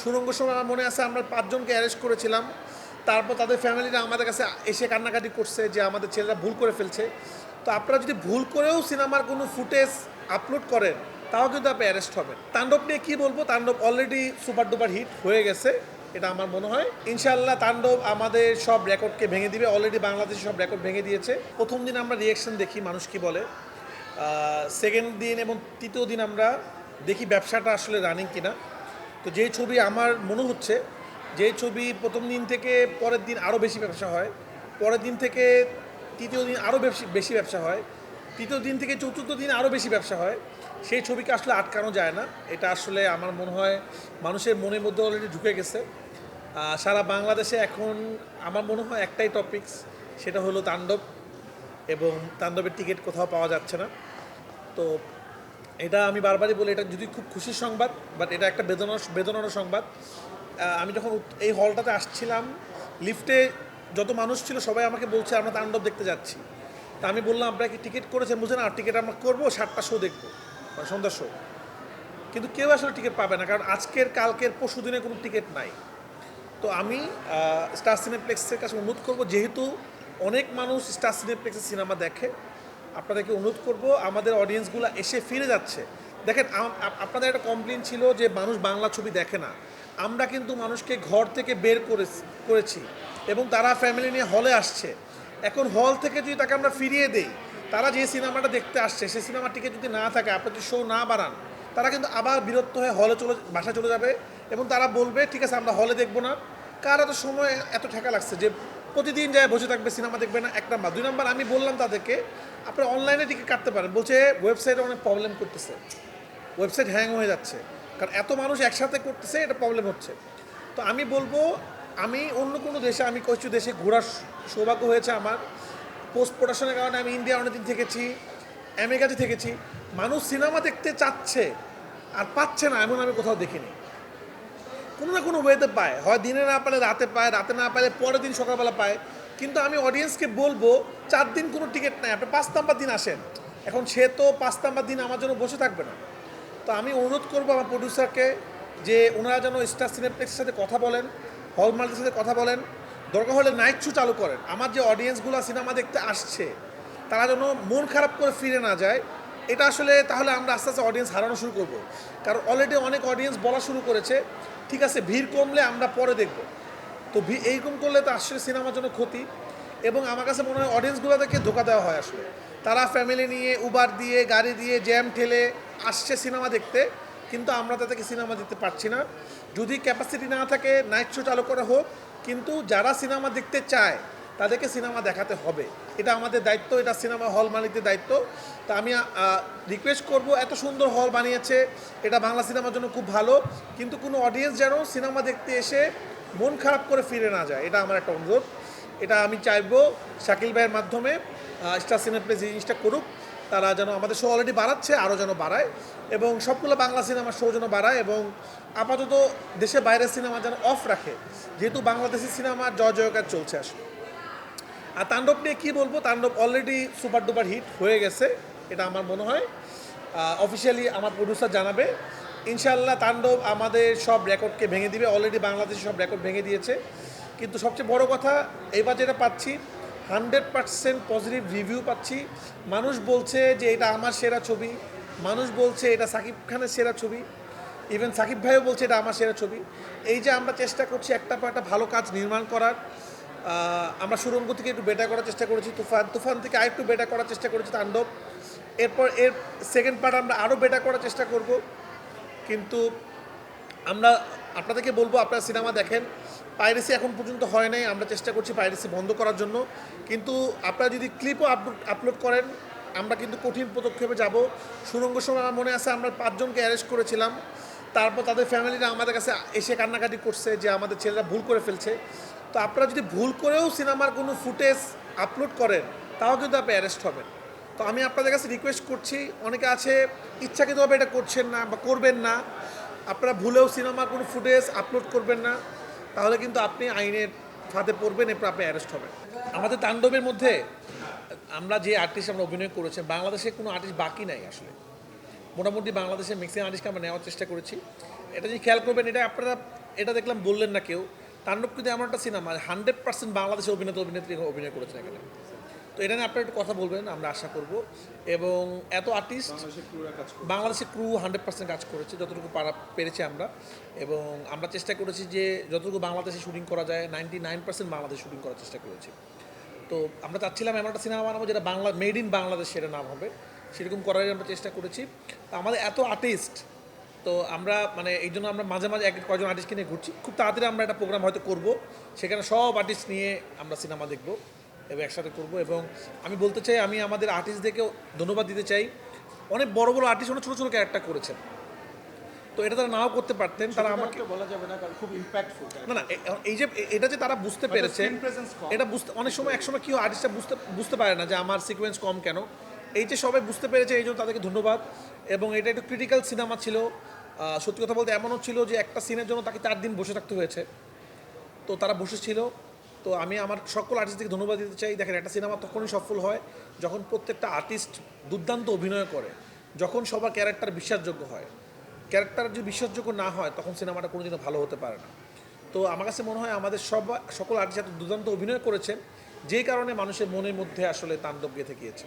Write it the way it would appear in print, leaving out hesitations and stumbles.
সুড়ঙ্গ সময় আমার মনে আছে আমরা 5 জনকে অ্যারেস্ট করেছিলাম। তারপর তাদের ফ্যামিলিরা আমাদের কাছে এসে কান্নাকাটি করছে যে আমাদের ছেলেরা ভুল করে ফেলছে। তো আপনারা যদি ভুল করেও সিনেমার কোনো ফুটেজ আপলোড করেন তাও কিন্তু আপনি অ্যারেস্ট হবেন। তাণ্ডব নিয়ে কী বলবো, তাণ্ডব অলরেডি সুপার ডুপার হিট হয়ে গেছে, এটা আমার মনে হয়। ইনশাআল্লাহ তাণ্ডব আমাদের সব রেকর্ডকে ভেঙে দিবে, অলরেডি বাংলাদেশে সব রেকর্ড ভেঙে দিয়েছে। প্রথম দিন আমরা রিয়েকশন দেখি মানুষ কী বলে, সেকেন্ড দিন এবং তৃতীয় দিন আমরা দেখি ব্যবসাটা আসলে রানিং কিনা। তো যেই ছবি আমার মনে হচ্ছে, যেই ছবি প্রথম দিন থেকে পরের দিন আরও বেশি ব্যবসা হয়, পরের দিন থেকে তৃতীয় দিন আরও বেশি ব্যবসা হয়, তৃতীয় দিন থেকে চতুর্থ দিন আরও বেশি ব্যবসা হয়, সেই ছবিকে আসলে আটকানো যায় না। এটা আসলে আমার মনে হয় মানুষের মনের মধ্যে অলরেডি ঢুকে গেছে। সারা বাংলাদেশে এখন আমার মনে হয় একটাই টপিকস, সেটা হলো তাণ্ডব, এবং তাণ্ডবের টিকিট কোথাও পাওয়া যাচ্ছে না। তো এটা আমি বারবারই বলি, এটা যদি খুব খুশির সংবাদ, বাট এটা একটা বেদনার সংবাদ। আমি যখন এই হলটাতে আসছিলাম, লিফটে যত মানুষ ছিল সবাই আমাকে বলছে আমরা তাণ্ডব দেখতে যাচ্ছি। তা আমি বললাম আপনারা কি টিকিট করেছেন? বুঝেন, আর টিকিট আমরা করবো 7টা শো দেখবো, মানে সন্ধ্যার শো। কিন্তু কেউ আসলে টিকিট পাবে না, কারণ আজকের কালকের পরশু দিনে কোনো টিকিট নাই। তো আমি স্টার সিনেপ্লেক্সের কাছে অনুরোধ করব, যেহেতু অনেক মানুষ স্টার সিনেপ্লেক্সের সিনেমা দেখে, আপনাদেরকে অনুরোধ করব আমাদের অডিয়েন্সগুলো এসে ফিরে যাচ্ছে। দেখেন, আপনাদের একটা কমপ্লেন ছিল যে মানুষ বাংলা ছবি দেখে না। আমরা কিন্তু মানুষকে ঘর থেকে বের করেছি এবং তারা ফ্যামিলি নিয়ে হলে আসছে। এখন হল থেকে যদি তাকে আমরা ফিরিয়ে দেই, তারা যে সিনেমাটা দেখতে আসছে সেই সিনেমার টিকিট যদি না থাকে, আপনি যদি শো না বাড়ান, তারা কিন্তু আবার বিরক্ত হয়ে বাসায় চলে যাবে এবং তারা বলবে ঠিক আছে আমরা হলে দেখবো না। কার এত সময় এত ঠেকা লাগছে যে প্রতিদিন যায় বসে থাকবে, সিনেমা দেখবে না? 1 নাম্বার। 2 নাম্বার, আমি বললাম তাদেরকে আপনারা অনলাইনে টিকিট কাটতে পারেন, বলছে ওয়েবসাইটে অনেক প্রবলেম করতেছে, ওয়েবসাইট হ্যাং হয়ে যাচ্ছে, কারণ এত মানুষ একসাথে করতেছে, এটা প্রবলেম হচ্ছে। তো আমি বলবো, আমি অন্য কোনো দেশে, আমি কিছু দেশে ঘোরার সৌভাগ্য হয়েছে আমার, পোস্ট প্রোডাকশনের কারণে আমি ইন্ডিয়া অনেকদিন থেকেছি, আমেরিকাতে থেকেছি। মানুষ সিনেমা দেখতে চাচ্ছে আর পাচ্ছে না এমন আমি কোথাও দেখিনি। কোনো না কোনো ওয়েতে পায়, হয় দিনে না পারে রাতে পায়, রাতে না পারে পরের দিন সকালবেলা পায়। কিন্তু আমি অডিয়েন্সকে বলবো 4 দিন কোনো টিকিট নাই, আপনি 5 নাম্বার দিন আসেন। এখন সে তো 5 নাম্বার দিন আমার জন্য বসে থাকবে না। তো আমি অনুরোধ করবো আমার প্রডিউসারকে যে ওনারা যেন স্টার সিনেপ্লেক্সের সাথে কথা বলেন, হল মালিকের সাথে কথা বলেন, দরকার হলে নাইট শো চালু করেন। আমার যে অডিয়েন্সগুলো সিনেমা দেখতে আসছে তারা যেন মন খারাপ করে ফিরে না যায়। এটা আসলে তাহলে আমরা আস্তে আস্তে অডিয়েন্স হারানো শুরু করব, কারণ অলরেডি অনেক অডিয়েন্স বলা শুরু করেছে ঠিক আছে ভিড় কমলে আমরা পরে দেখব। তো এইরকম করলে তো আসলে সিনেমার জন্য ক্ষতি, এবং আমার কাছে মনে হয় অডিয়েন্সগুলোদেরকে ধোকা দেওয়া হয় আসলে। তারা ফ্যামিলি নিয়ে উবার দিয়ে গাড়ি দিয়ে জ্যাম ঠেলে আসছে সিনেমা দেখতে, কিন্তু আমরা তাদেরকে সিনেমা দিতে পারছি না। যদি ক্যাপাসিটি না থাকে নাইট শো চালু করা হোক, কিন্তু যারা সিনেমা দেখতে চায় তাদেরকে সিনেমা দেখাতে হবে, এটা আমাদের দায়িত্ব, এটা সিনেমা হল মালিকদের দায়িত্ব। তা আমি রিকোয়েস্ট করব, এত সুন্দর হল বানিয়েছে, এটা বাংলা সিনেমার জন্য খুব ভালো, কিন্তু কোনো অডিয়েন্স যেন সিনেমা দেখতে এসে মন খারাপ করে ফিরে না যায়, এটা আমার একটা অনুরোধ। এটা আমি চাইবো শাকিল ভাইয়ের মাধ্যমে স্টার সিনেপ্লেক্স এই জিনিসটা করুক। তারা যেন আমাদের শো অলরেডি বাড়াচ্ছে, আরও যেন বাড়ায়, এবং সবগুলো বাংলা সিনেমার শো যেন বাড়ায়, এবং আপাতত দেশে বাইরের সিনেমা যেন অফ রাখে, যেহেতু বাংলাদেশি সিনেমার জয় জয়কার চলছে আসলে। আর তাণ্ডব নিয়ে কী বলবো, তাণ্ডব অলরেডি সুপার ডুপার হিট হয়ে গেছে, এটা আমার মনে হয়। অফিসিয়ালি আমার প্রডিউসার জানাবে। ইনশাআল্লাহ তাণ্ডব আমাদের সব রেকর্ডকে ভেঙে দিবে, অলরেডি বাংলাদেশে সব রেকর্ড ভেঙে দিয়েছে। কিন্তু সবচেয়ে বড় কথা, এবার যেটা পাচ্ছি 100% পজিটিভ রিভিউ পাচ্ছি। মানুষ বলছে যে এটা আমার সেরা ছবি, মানুষ বলছে এটা সাকিব খানের সেরা ছবি, ইভেন সাকিব ভাইও বলছে এটা আমার সেরা ছবি। এই যে আমরা চেষ্টা করছি একটা পর একটা ভালো কাজ নির্মাণ করার, আমরা সুরঙ্গ থেকে একটু বেটার করার চেষ্টা করেছি, তুফান থেকে আরেকটু বেটার করার চেষ্টা করেছি তাণ্ডব। এরপর এর সেকেন্ড পার্ট আমরা আরও বেটার করার চেষ্টা করব। কিন্তু আমরা আপনাদেরকে বলবো আপনারা সিনেমা দেখেন, পাইরেসি এখন পর্যন্ত হয় নাই, আমরা চেষ্টা করছি পাইরেসি বন্ধ করার জন্য। কিন্তু আপনারা যদি ক্লিপও আপলোড করেন, আমরা কিন্তু কঠিন পদক্ষেপে যাব। সুরঙ্গ সময় আমার মনে আছে আমরা 5 জনকে অ্যারেস্ট করেছিলাম। তারপর তাদের ফ্যামিলিরা আমাদের কাছে এসে কান্নাকাটি করছে যে আমাদের ছেলেরা ভুল করে ফেলছে। তো আপনারা যদি ভুল করেও সিনেমার কোনো ফুটেজ আপলোড করেন তাও কিন্তু আপনি অ্যারেস্ট হবেন। তো আমি আপনাদের কাছে রিকোয়েস্ট করছি, অনেকে আছে ইচ্ছাকৃতভাবে এটা করছেন না বা করবেন না, আপনারা ভুলেও সিনেমার কোনো ফুটেজ আপলোড করবেন না, তাহলে কিন্তু আপনি আইনের ফাঁদে পড়বেন, এরপর আপনি অ্যারেস্ট হবেন। আমাদের তাণ্ডবের মধ্যে আমরা যে আর্টিস্ট আমরা অভিনয় করেছেন, বাংলাদেশে কোনো আর্টিস্ট বাকি নাই আসলে। মোটামুটি বাংলাদেশের ম্যাক্সিমাম আর্টিস্টকে আমরা নেওয়ার চেষ্টা করেছি। এটা যদি খেয়াল করবেন, এটা আপনারা এটা দেখলাম বললেন না কেউ। তাণ্ডব কিন্তু এমন একটা সিনেমা 100% বাংলাদেশের অভিনেতা অভিনেত্রী অভিনয় করেছেন এখানে। তো এটা নিয়ে আপনারা একটু কথা বলবেন, আমরা আশা করব। এবং এত আর্টিস্ট বাংলাদেশের ক্রু 100% কাজ করেছে যতটুকু পেরেছি আমরা। এবং আমরা চেষ্টা করেছি যে যতটুকু বাংলাদেশে শুটিং করা যায় 99% বাংলাদেশে শুটিং করার চেষ্টা করেছি। তো আমরা চাচ্ছিলাম এমন একটা সিনেমা বানাবো যেটা বাংলা মেড ইন বাংলাদেশ সেটা নাম হবে, সেরকম করারই আমরা চেষ্টা করেছি। তো আমাদের এত আর্টিস্ট, তো আমরা মানে এই জন্য আমরা মাঝে মাঝে কয়েকজন আর্টিস্টকে নিয়ে ঘুরছি। খুব তাড়াতাড়ি আমরা একটা প্রোগ্রাম হয়তো করব, সেখানে সব আর্টিস্ট নিয়ে আমরা সিনেমা দেখব এবং একসাথে করব। এবং আমি বলতে চাই, আমি আমাদের আর্টিস্টদেরকেও ধন্যবাদ দিতে চাই। অনেক বড় বড় আর্টিস্ট অনেক ছোটো ছোটো ক্যারেক্টার করেছেন, তো এটা তারা নাও করতে পারতেন, তারা আমাকে বলা যাবে না, কারণ খুব ইম্প্যাক্টফুল। না এই যে এটা যে তারা বুঝতে পেরেছে, এটা বুঝতে অনেক সময় একসময় কি আর্টিস্টরা বুঝতে পারে না যে আমার সিকোয়েন্স কম কেন। এই যে সবাই বুঝতে পেরেছে, এই জন্য তাদেরকে ধন্যবাদ। এবং এটা একটু ক্রিটিক্যাল সিনেমা ছিল। সত্যি কথা বলতে এমনও ছিল যে একটা সিনের জন্য তাকে 4 দিন বসে থাকতে হয়েছে, তো তারা বসেছিল। তো আমি আমার সকল আর্টিস্টকে ধন্যবাদ দিতে চাই। দেখেন, একটা সিনেমা তখনই সফল হয় যখন প্রত্যেকটা আর্টিস্ট দুর্দান্ত অভিনয় করে, যখন সবার ক্যারেক্টার বিশ্বাসযোগ্য হয়। ক্যারেক্টার যদি বিশ্বাসযোগ্য না হয় তখন সিনেমাটা কোনোদিনও ভালো হতে পারে না। তো আমার কাছে মনে হয় আমাদের সকল আর্টিস্ট এত দুর্দান্ত অভিনয় করেছেন, যেই কারণে মানুষের মনের মধ্যে আসলে তাণ্ডব গেঁথে গিয়েছে।